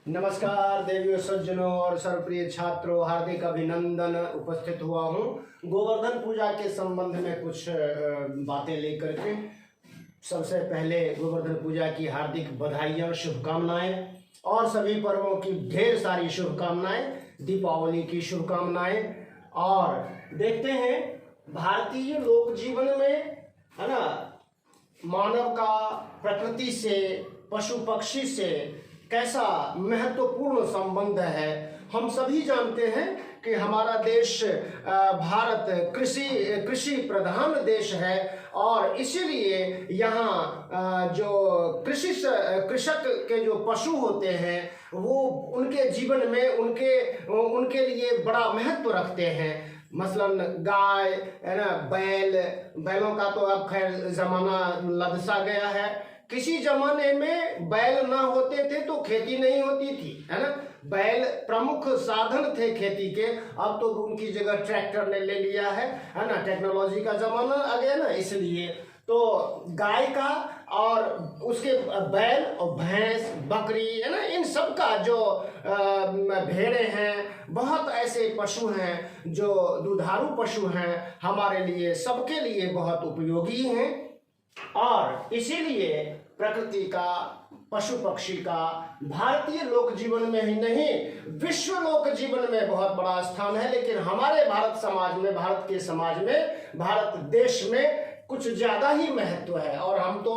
नमस्कार देवियों, सज्जनों और सर्वप्रिय छात्रों, हार्दिक अभिनंदन। उपस्थित हुआ हूँ गोवर्धन पूजा के संबंध में कुछ बातें लेकर के। सबसे पहले गोवर्धन पूजा की हार्दिक बधाइयाँ, शुभकामनाएं और सभी पर्वों की ढेर सारी शुभकामनाएं, दीपावली की शुभकामनाएं। और देखते हैं भारतीय लोक जीवन में, है ना, मानव का प्रकृति से, पशु पक्षी से कैसा महत्वपूर्ण संबंध है। हम सभी जानते हैं कि हमारा देश भारत कृषि प्रधान देश है और इसीलिए यहाँ जो कृषक के जो पशु होते हैं वो उनके जीवन में उनके लिए बड़ा महत्व रखते हैं। मसलन गाय, है ना, बैलों का तो अब खैर जमाना लदसा गया है। किसी जमाने में बैल ना होते थे तो खेती नहीं होती थी, है ना। बैल प्रमुख साधन थे खेती के। अब तो उनकी जगह ट्रैक्टर ने ले लिया है ना। टेक्नोलॉजी का जमाना आ गया ना, इसलिए तो गाय का और उसके बैल और भैंस, बकरी, है ना, इन सब का जो भेड़े हैं, बहुत ऐसे पशु हैं जो दुधारू पशु हैं, हमारे लिए, सबके लिए बहुत उपयोगी हैं। और इसीलिए प्रकृति का, पशु पक्षी का भारतीय लोक जीवन में ही नहीं, विश्व लोक जीवन में बहुत बड़ा स्थान है। लेकिन हमारे भारत समाज में, भारत के समाज में, भारत देश में कुछ ज्यादा ही महत्व है। और हम तो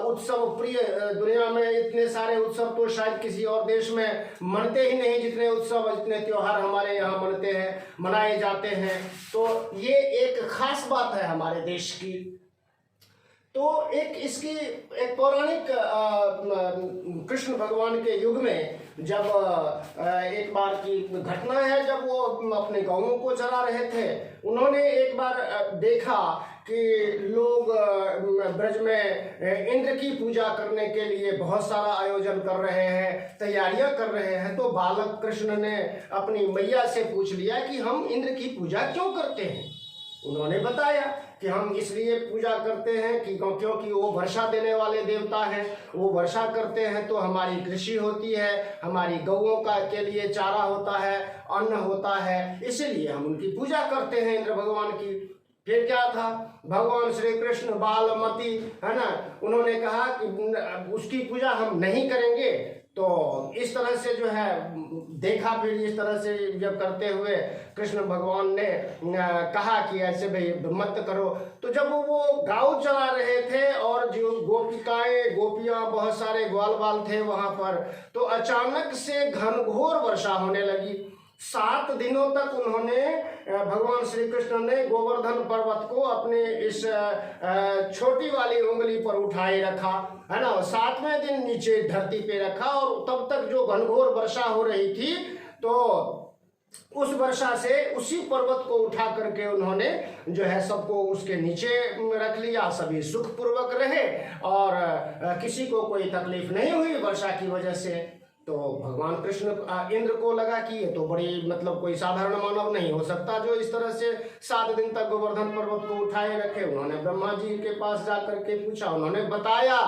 उत्सव प्रिय, दुनिया में इतने सारे उत्सव तो शायद किसी और देश में मनते ही नहीं जितने उत्सव, जितने त्योहार हमारे यहाँ मनते हैं, मनाए जाते हैं। तो ये एक खास बात है हमारे देश की। तो इसकी एक पौराणिक कृष्ण भगवान के युग में जब एक बार की घटना है, जब वो अपने गौओं को चरा रहे थे, उन्होंने एक बार देखा कि लोग ब्रज में इंद्र की पूजा करने के लिए बहुत सारा आयोजन कर रहे हैं, तैयारियां कर रहे हैं। तो बालक कृष्ण ने अपनी मैया से पूछ लिया कि हम इंद्र की पूजा क्यों करते हैं। उन्होंने बताया कि हम इसलिए पूजा करते हैं कि क्योंकि वो वर्षा देने वाले देवता हैं। वो वर्षा करते हैं तो हमारी कृषि होती है, हमारी गौओं का के लिए चारा होता है, अन्न होता है, इसीलिए हम उनकी पूजा करते हैं, इंद्र भगवान की। फिर क्या था, भगवान श्री कृष्ण बालमती, है ना, उन्होंने कहा कि उसकी पूजा हम नहीं करेंगे। तो इस तरह से जो है देखा, फिर इस तरह से जब करते हुए कृष्ण भगवान ने कहा कि ऐसे भाई मत करो। तो जब वो गाँव चला रहे थे और जो गोपियां बहुत सारे ग्वाल बाल थे वहां पर, तो अचानक से घनघोर वर्षा होने लगी। 7 दिनों तक उन्होंने, भगवान श्री कृष्ण ने गोवर्धन पर्वत को अपने इस छोटी वाली उंगली पर उठाए रखा, है ना, 7वें दिन नीचे धरती पे रखा। और तब तक जो घनघोर वर्षा हो रही थी, तो उस वर्षा से उसी पर्वत को उठा करके उन्होंने जो है सबको उसके नीचे रख लिया। सभी सुखपूर्वक रहे और किसी को कोई तकलीफ नहीं हुई वर्षा की वजह से। तो भगवान कृष्ण, इंद्र को लगा कि ये तो बड़ी, मतलब कोई साधारण मानव नहीं हो सकता जो इस तरह से 7 दिन तक गोवर्धन पर्वत को उठाए रखे। उन्होंने ब्रह्मा जी के पास जाकर के पूछा। उन्होंने बताया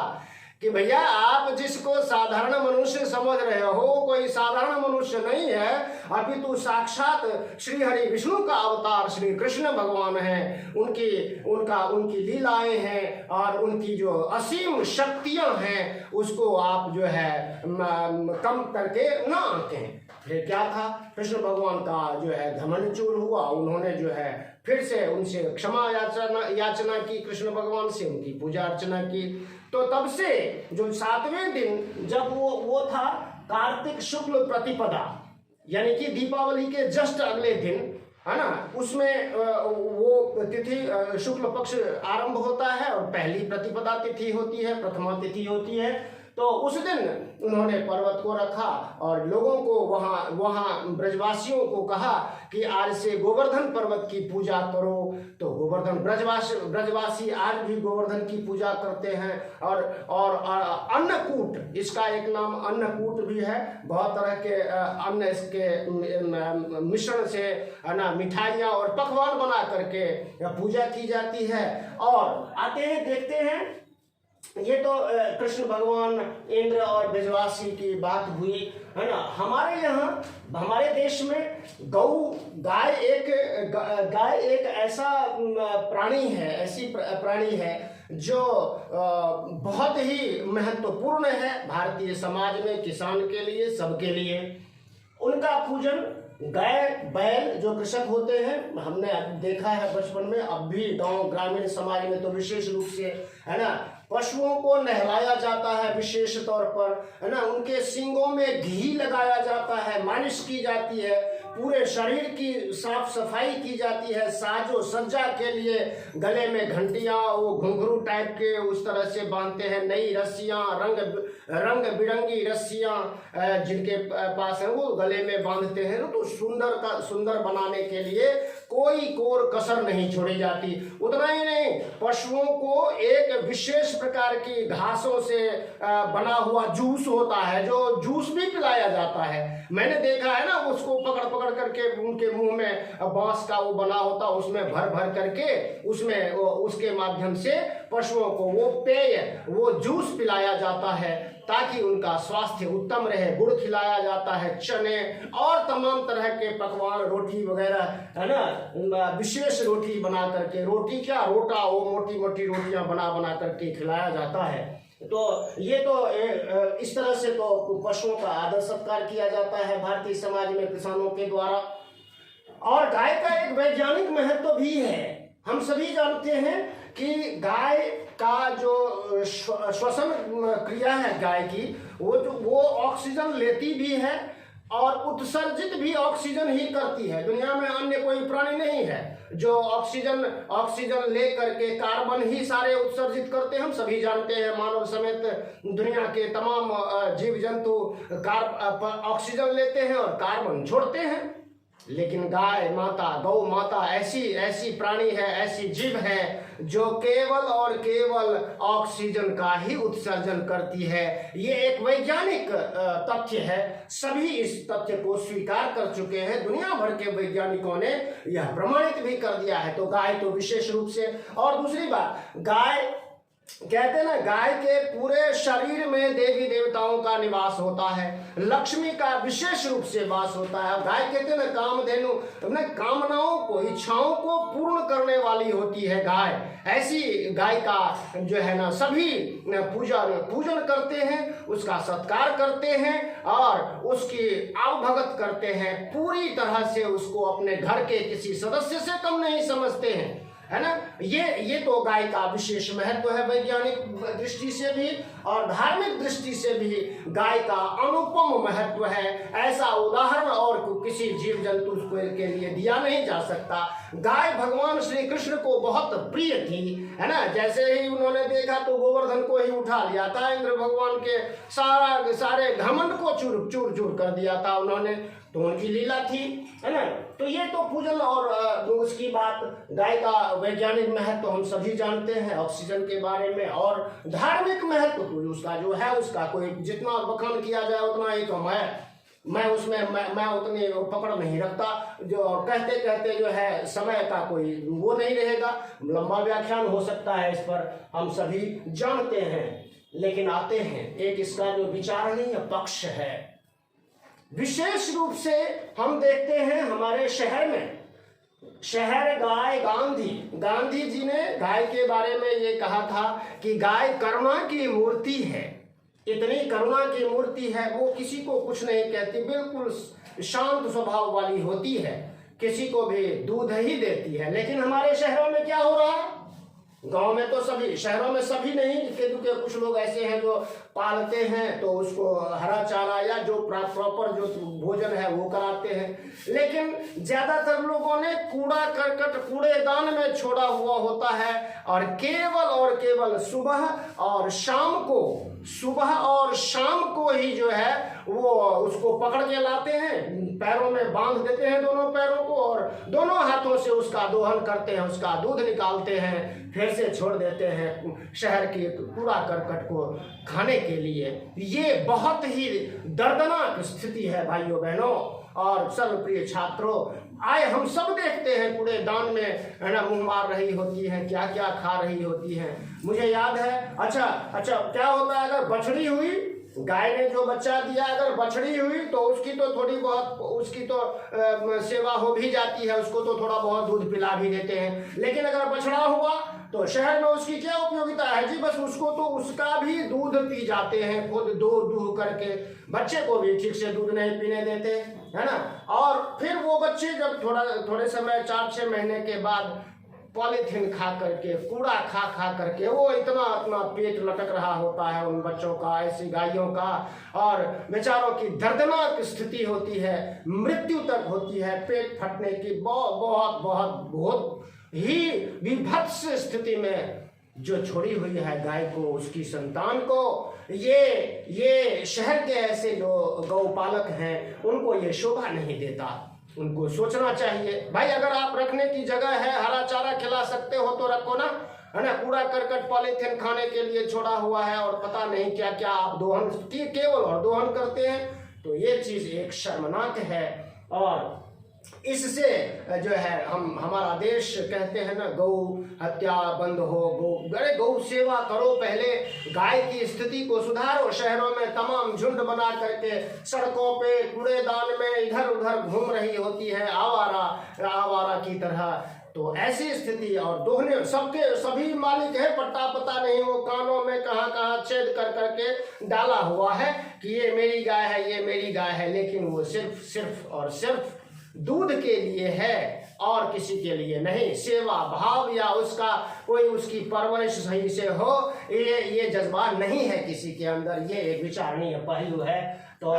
कि भैया, आप जिसको साधारण मनुष्य समझ रहे हो, कोई साधारण मनुष्य नहीं है, अपितु साक्षात श्री हरि विष्णु का अवतार श्री कृष्ण भगवान है। उनकी लीलाएं हैं और उनकी जो असीम शक्तियां हैं, उसको आप जो है कम करके ना आंकें। फिर क्या था, कृष्ण भगवान का जो है घमंड चूर हुआ। उन्होंने जो है फिर से उनसे क्षमा याचना की, कृष्ण भगवान से उनकी पूजा अर्चना की। तो तब से जो 7वें दिन, जब वो था कार्तिक शुक्ल प्रतिपदा, यानी कि दीपावली के जस्ट अगले दिन, है ना, उसमें वो तिथि शुक्ल पक्ष आरंभ होता है और पहली प्रतिपदा तिथि होती है, प्रथमा तिथि होती है। तो उस दिन उन्होंने पर्वत को रखा और लोगों को वहाँ ब्रजवासियों को कहा कि आज से गोवर्धन पर्वत की पूजा करो। तो गोवर्धन ब्रजवासी आज भी गोवर्धन की पूजा करते हैं। और अन्नकूट, इसका एक नाम अन्नकूट भी है। बहुत तरह के अन्न, इसके मिश्रण से, है ना, मिठाइयाँ और पकवान बना करके पूजा की जाती है। और आते हैं, देखते हैं ये तो कृष्ण भगवान इंद्र और ब्रजवासी की बात हुई, है ना। हमारे यहाँ, हमारे देश में गाय एक ऐसा प्राणी है, ऐसी प्राणी है जो बहुत ही महत्वपूर्ण है भारतीय समाज में, किसान के लिए, सबके लिए। उनका पूजन गाय बैल जो कृषक होते हैं, हमने देखा है बचपन में, अब भी गांव ग्रामीण समाज में तो विशेष रूप से, है ना, पशुओं को नहलाया जाता है विशेष तौर पर, है ना। उनके सींगों में घी लगाया जाता है, मालिश की जाती है, पूरे शरीर की साफ सफाई की जाती है, साजो सज्जा के लिए गले में घंटियां, वो घुंघरू टाइप के उस तरह से बांधते हैं, नई रस्सियां, रंग बिरंगी रस्सियां जिनके पास है वो गले में बांधते हैं। तो सुंदर बनाने के लिए कोई कोर कसर नहीं छोड़ी जाती। उतना ही नहीं, पशुओं को एक विशेष प्रकार की घासों से बना हुआ जूस होता है, जो जूस भी पिलाया जाता है। मैंने देखा है ना, उसको पकड़ करके उनके मुंह में बांस का वो बना होता, उसमें भर करके उसमें उसके माध्यम से पशुओं को वो पेय, वो जूस पिलाया जाता है ताकि उनका स्वास्थ्य उत्तम रहे। गुड़ खिलाया जाता है, चने और तमाम तरह के पकवान, रोटी वगैरह, है ना, विशेष रोटी बना करके, रोटी क्या रोटा, वो मोटी रोटियां बना करके खिलाया जाता है। तो ये तो इस तरह से तो पशुओं का आदर सत्कार किया जाता है भारतीय समाज में किसानों के द्वारा। और गाय का एक वैज्ञानिक महत्व भी है। हम सभी जानते हैं कि गाय का जो श्वसन क्रिया है गाय की, वो ऑक्सीजन लेती भी है और उत्सर्जित भी ऑक्सीजन ही करती है। दुनिया में अन्य कोई प्राणी नहीं है जो ऑक्सीजन ले करके कार्बन ही सारे उत्सर्जित करते हैं। हम सभी जानते हैं, मानव समेत दुनिया के तमाम जीव जंतु ऑक्सीजन लेते हैं और कार्बन छोड़ते हैं। लेकिन गाय माता, गौ माता ऐसी प्राणी है, ऐसी जीव है जो केवल और केवल ऑक्सीजन का ही उत्सर्जन करती है। ये एक वैज्ञानिक तथ्य है। सभी इस तथ्य को स्वीकार कर चुके हैं, दुनिया भर के वैज्ञानिकों ने यह प्रमाणित भी कर दिया है। तो गाय तो विशेष रूप से। और दूसरी बात, गाय कहते हैं ना, गाय के पूरे शरीर में देवी देवताओं का निवास होता है, लक्ष्मी का विशेष रूप से वास होता है। गाय कहते हैं ना, कामधेनु, अपने कामनाओं को, इच्छाओं को पूर्ण करने वाली होती है गाय। ऐसी गाय का जो है ना, सभी पूजन करते हैं, उसका सत्कार करते हैं और उसकी आवभगत करते हैं। पूरी तरह से उसको अपने घर के किसी सदस्य से कम नहीं समझते हैं, है ना। ये तो गाय का विशेष महत्व है वैज्ञानिक दृष्टि से भी और धार्मिक दृष्टि से भी गाय का अनुपम महत्व है। ऐसा उदाहरण और किसी जीव जंतु के लिए दिया नहीं जा सकता। गाय भगवान श्री कृष्ण को बहुत प्रिय थी, है ना। जैसे ही उन्होंने देखा तो गोवर्धन को ही उठा लिया था, इंद्र भगवान के सारे घमंड को चूर कर दिया था उन्होंने, तो उनकी लीला थी, है ना। तो ये तो पूजन और उसकी बात, गाय का वैज्ञानिक महत्व हम सभी जानते हैं ऑक्सीजन के बारे में। और धार्मिक महत्व तो उसका जो है, उसका कोई जितना बखान किया जाए उतना ही तो मैं उसमें मैं उतनी पकड़ नहीं रखता। जो कहते कहते जो है समय का कोई वो नहीं रहेगा, लंबा व्याख्यान हो सकता है इस पर, हम सभी जानते हैं। लेकिन आते हैं एक इसका जो विचारणीय पक्ष है। विशेष रूप से हम देखते हैं हमारे शहर में, शहर गाय गांधी जी ने गाय के बारे में ये कहा था कि गाय करुणा की मूर्ति है। इतनी करुणा की मूर्ति है, वो किसी को कुछ नहीं कहती, बिल्कुल शांत स्वभाव वाली होती है, किसी को भी दूध ही देती है। लेकिन हमारे शहरों में क्या हो रहा है, गांव में तो सभी, शहरों में सभी नहीं, क्योंकि कुछ लोग ऐसे हैं जो पालते हैं तो उसको हरा चारा या जो प्रॉपर जो भोजन है वो कराते हैं। लेकिन ज्यादातर लोगों ने कूड़ा करकट कूड़ेदान में छोड़ा हुआ होता है और केवल सुबह और शाम को ही जो है वो उसको पकड़ के लाते हैं, पैरों में बांध देते हैं दोनों पैरों को, और दोनों हाथों से उसका दोहन करते हैं, उसका दूध निकालते हैं, फिर से छोड़ देते हैं शहर के कूड़ा करकट को खाने के लिए। ये बहुत ही दर्दनाक स्थिति है भाइयों बहनों और सर्वप्रिय छात्रों। आए हम सब देखते हैं कूड़ेदान में है ना मुंह मार रही होती हैं, क्या क्या खा रही होती हैं। मुझे याद है, अच्छा क्या होता है, अगर बछड़ी हुई, गाय ने जो बच्चा दिया अगर बछड़ी हुई तो उसकी तो थोड़ी बहुत उसकी तो सेवा हो भी जाती है, उसको तो थोड़ा बहुत दूध पिला भी देते हैं। लेकिन अगर बछड़ा हुआ तो शहर में उसकी क्या उपयोगिता है जी, बस उसको तो उसका भी दूध पी जाते हैं खुद दूह करके, बच्चे को भी ठीक से दूध नहीं पीने देते, है ना। और फिर वो बच्चे जब थोड़े समय 4-6 महीने के बाद पॉलीथीन खा करके, कूड़ा खा करके वो इतना पेट लटक रहा होता है उन बच्चों का, ऐसी गायों का, और बेचारों की दर्दनाक स्थिति होती है, मृत्यु तक होती है, पेट फटने की बहुत ही विभत्स स्थिति में जो छोड़ी हुई है गाय को, उसकी संतान को। ये शहर के ऐसे जो गौपालक हैं उनको ये शोभा नहीं देता। उनको सोचना चाहिए भाई, अगर आप रखने की जगह है, हरा चारा खिला सकते हो तो रखो ना, है ना। कूड़ा करकट पॉलीथीन खाने के लिए छोड़ा हुआ है और पता नहीं क्या क्या आप दोहन की केवल और दोहन करते हैं, तो ये चीज एक शर्मनाक है। और इससे जो है हमारा देश कहते हैं ना, गौ हत्या बंद हो, गौ सेवा करो, पहले गाय की स्थिति को सुधारो। शहरों में तमाम झुंड बना करके सड़कों पे कूड़ेदान में इधर उधर घूम रही होती है आवारा की तरह। तो ऐसी स्थिति, और दोहने सभी मालिक है, पता नहीं, वो कानों में कहाँ छेद कर करके डाला हुआ है कि ये मेरी गाय है, ये मेरी गाय है, लेकिन वो सिर्फ और सिर्फ दूध के लिए है और किसी के लिए नहीं। सेवा भाव या उसका कोई उसकी परवरिश सही से हो, ये जज्बा नहीं है किसी के अंदर। ये एक विचारणीय पहलू है, तो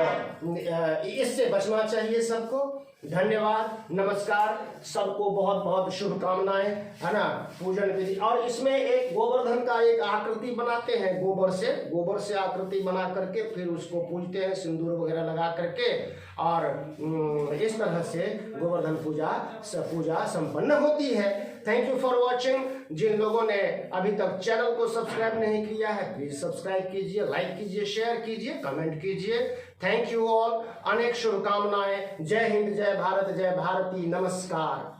इससे बचना चाहिए सबको। धन्यवाद, नमस्कार, सबको बहुत बहुत शुभकामनाएं, है ना। पूजन विधि, और इसमें एक गोवर्धन का एक आकृति बनाते हैं, गोबर से आकृति बना करके फिर उसको पूजते हैं सिंदूर वगैरह लगा करके, और इस तरह से गोवर्धन पूजा संपन्न होती है। Thank you for watching. जिन लोगों ने अभी तक चैनल को सब्सक्राइब नहीं किया है, प्लीज सब्सक्राइब कीजिए, लाइक कीजिए, शेयर कीजिए, कमेंट कीजिए। थैंक यू ऑल, अनेक शुभकामनाएं। जय हिंद, जय भारत, जय भारती, नमस्कार।